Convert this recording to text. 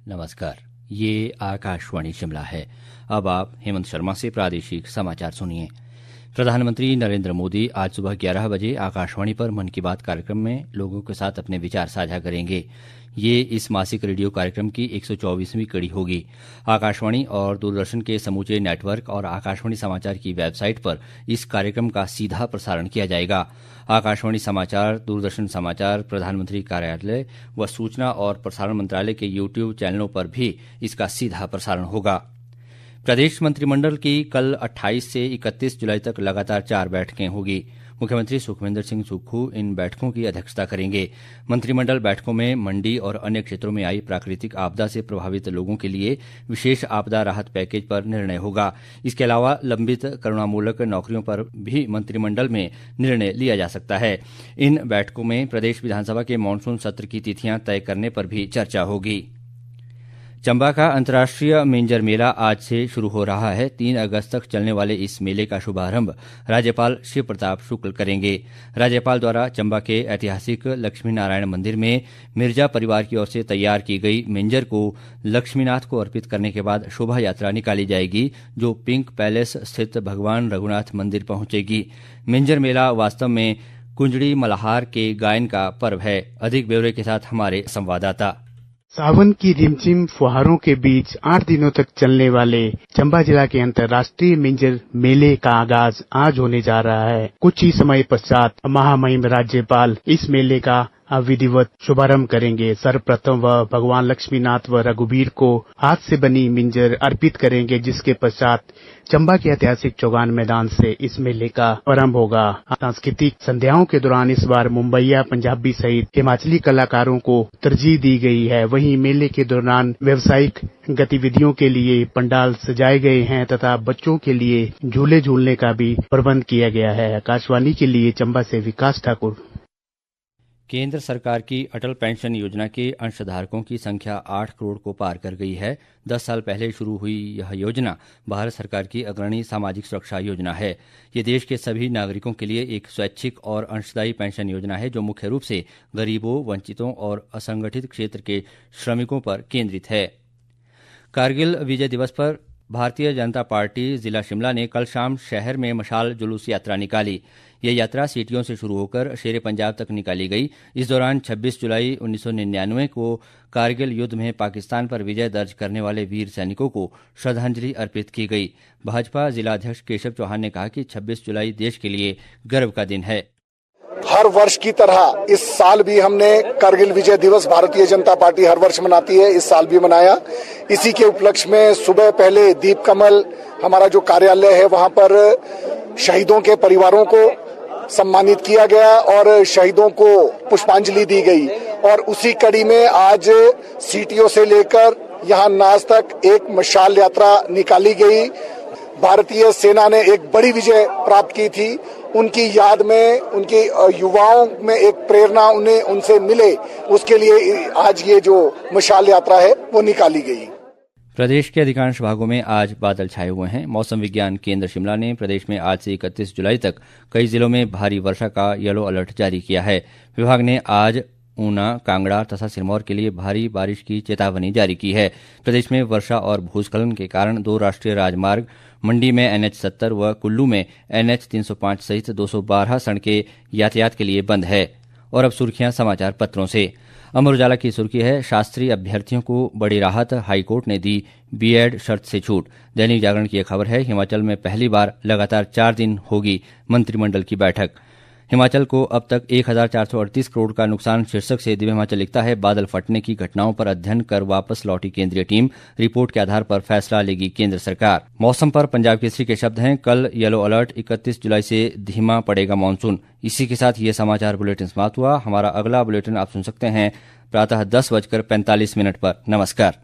नमस्कार, ये आकाशवाणी शिमला है। अब आप हेमंत शर्मा से प्रादेशिक समाचार सुनिए। प्रधानमंत्री नरेंद्र मोदी आज सुबह 11 बजे आकाशवाणी पर मन की बात कार्यक्रम में लोगों के साथ अपने विचार साझा करेंगे। ये इस मासिक रेडियो कार्यक्रम की 124वीं कड़ी होगी। आकाशवाणी और दूरदर्शन के समूचे नेटवर्क और आकाशवाणी समाचार की वेबसाइट पर इस कार्यक्रम का सीधा प्रसारण किया जाएगा। आकाशवाणी समाचार, दूरदर्शन समाचार, प्रधानमंत्री कार्यालय व सूचना और प्रसारण मंत्रालय के यूट्यूब चैनलों पर भी इसका सीधा प्रसारण होगा। प्रदेश मंत्रिमंडल की कल 28 से 31 जुलाई तक लगातार 4 बैठकें होगी। मुख्यमंत्री सुखविंदर सिंह सुक्खू इन बैठकों की अध्यक्षता करेंगे। मंत्रिमंडल बैठकों में मंडी और अन्य क्षेत्रों में आई प्राकृतिक आपदा से प्रभावित लोगों के लिए विशेष आपदा राहत पैकेज पर निर्णय होगा। इसके अलावा लंबित करुणामूलक नौकरियों पर भी मंत्रिमंडल में निर्णय लिया जा सकता है। इन बैठकों में प्रदेश विधानसभा के मानसून सत्र की तिथियां तय करने पर भी चर्चा होगी। चंबा का अंतर्राष्ट्रीय मिंजर मेला आज से शुरू हो रहा है। 3 अगस्त तक चलने वाले इस मेले का शुभारंभ राज्यपाल शिव प्रताप शुक्ल करेंगे। राज्यपाल द्वारा चंबा के ऐतिहासिक लक्ष्मी नारायण मंदिर में मिर्जा परिवार की ओर से तैयार की गई मिंजर को लक्ष्मीनाथ को अर्पित करने के बाद शोभा यात्रा निकाली जाएगी, जो पिंक पैलेस स्थित भगवान रघुनाथ मंदिर पहुंचेगी। मिंजर मेला वास्तव में कुंजड़ी मल्हार के गायन का पर्व है। अधिक ब्यौरे के साथ हमारे संवाददाता। सावन की रिमझिम फुहारों के बीच 8 दिनों तक चलने वाले चंबा जिला के अंतर्राष्ट्रीय मिंजर मेले का आगाज आज होने जा रहा है। कुछ ही समय पश्चात महामहिम राज्यपाल इस मेले का विधिवत शुभारंभ करेंगे। सर्वप्रथम वह भगवान लक्ष्मीनाथ व रघुवीर को हाथ से बनी मिंजर अर्पित करेंगे, जिसके पश्चात चंबा के ऐतिहासिक चौगान मैदान से इस मेले का आरंभ होगा। सांस्कृतिक संध्याओं के दौरान इस बार मुंबईया, पंजाबी सहित हिमाचली कलाकारों को तरजीह दी गई है। वहीं मेले के दौरान व्यावसायिक गतिविधियों के लिए पंडाल सजाए गए हैं तथा बच्चों के लिए झूले झूलने का भी प्रबंध किया गया है। आकाशवाणी के लिए चंबा से विकास ठाकुर। केंद्र सरकार की अटल पेंशन योजना के अंशधारकों की संख्या 8 करोड़ को पार कर गई है। 10 साल पहले शुरू हुई यह योजना भारत सरकार की अग्रणी सामाजिक सुरक्षा योजना है। ये देश के सभी नागरिकों के लिए एक स्वैच्छिक और अंशदायी पेंशन योजना है, जो मुख्य रूप से गरीबों, वंचितों और असंगठित क्षेत्र के श्रमिकों पर केंद्रित है। कारगिल विजय दिवस पर भारतीय जनता पार्टी जिला शिमला ने कल शाम शहर में मशाल जुलूस यात्रा निकाली। ये यात्रा सीटियों से शुरू होकर शेरे पंजाब तक निकाली गई। इस दौरान 26 जुलाई 1999 को कारगिल युद्ध में पाकिस्तान पर विजय दर्ज करने वाले वीर सैनिकों को श्रद्धांजलि अर्पित की गई। भाजपा जिलाध्यक्ष केशव चौहान ने कहा कि 26 जुलाई देश के लिए गर्व का दिन है। हर वर्ष की तरह इस साल भी हमने कारगिल विजय दिवस भारतीय जनता पार्टी हर वर्ष मनाती है, इस साल भी मनाया। इसी के उपलक्ष्य में सुबह पहले दीप कमल हमारा जो कार्यालय है वहां पर शहीदों के परिवारों को सम्मानित किया गया और शहीदों को पुष्पांजलि दी गई। और उसी कड़ी में आज सीटियों से लेकर यहाँ नाज तक एक मशाल यात्रा निकाली गई। भारतीय सेना ने एक बड़ी विजय प्राप्त की थी। उनकी याद में, उनके युवाओं में एक प्रेरणा उन्हें उनसे मिले, उसके लिए आज ये जो मशाल यात्रा है वो निकाली गई। प्रदेश के अधिकांश भागों में आज बादल छाए हुए हैं। मौसम विज्ञान केंद्र शिमला ने प्रदेश में आज से 31 जुलाई तक कई जिलों में भारी वर्षा का येलो अलर्ट जारी किया है। विभाग ने आज ऊना, कांगड़ा तथा सिरमौर के लिए भारी बारिश की चेतावनी जारी की है। प्रदेश में वर्षा और भूस्खलन के कारण 2 राष्ट्रीय राजमार्ग, मंडी में NH70 व कुल्लू में NH 305 सहित 212 सड़कें यातायात के लिए बंद है। और अब सुर्खियां समाचार पत्रों से। अमर उजाला की सुर्खी है, शास्त्री अभ्यर्थियों को बड़ी राहत, हाईकोर्ट ने दी बीएड शर्त से छूट। दैनिक जागरण की यह खबर है, हिमाचल में पहली बार लगातार 4 दिन होगी मंत्रिमंडल की बैठक। हिमाचल को अब तक 1438 करोड़ का नुकसान शीर्षक से दिव्य हिमाचल लिखता है, बादल फटने की घटनाओं पर अध्ययन कर वापस लौटी केंद्रीय टीम, रिपोर्ट के आधार पर फैसला लेगी केंद्र सरकार। मौसम पर पंजाब केसरी के शब्द हैं, कल येलो अलर्ट, 31 जुलाई से धीमा पड़ेगा मानसून। इसी के साथ ये समाचार बुलेटिन समाप्त हुआ। हमारा अगला बुलेटिन आप सुन सकते हैं प्रातः 10:45 पर। नमस्कार।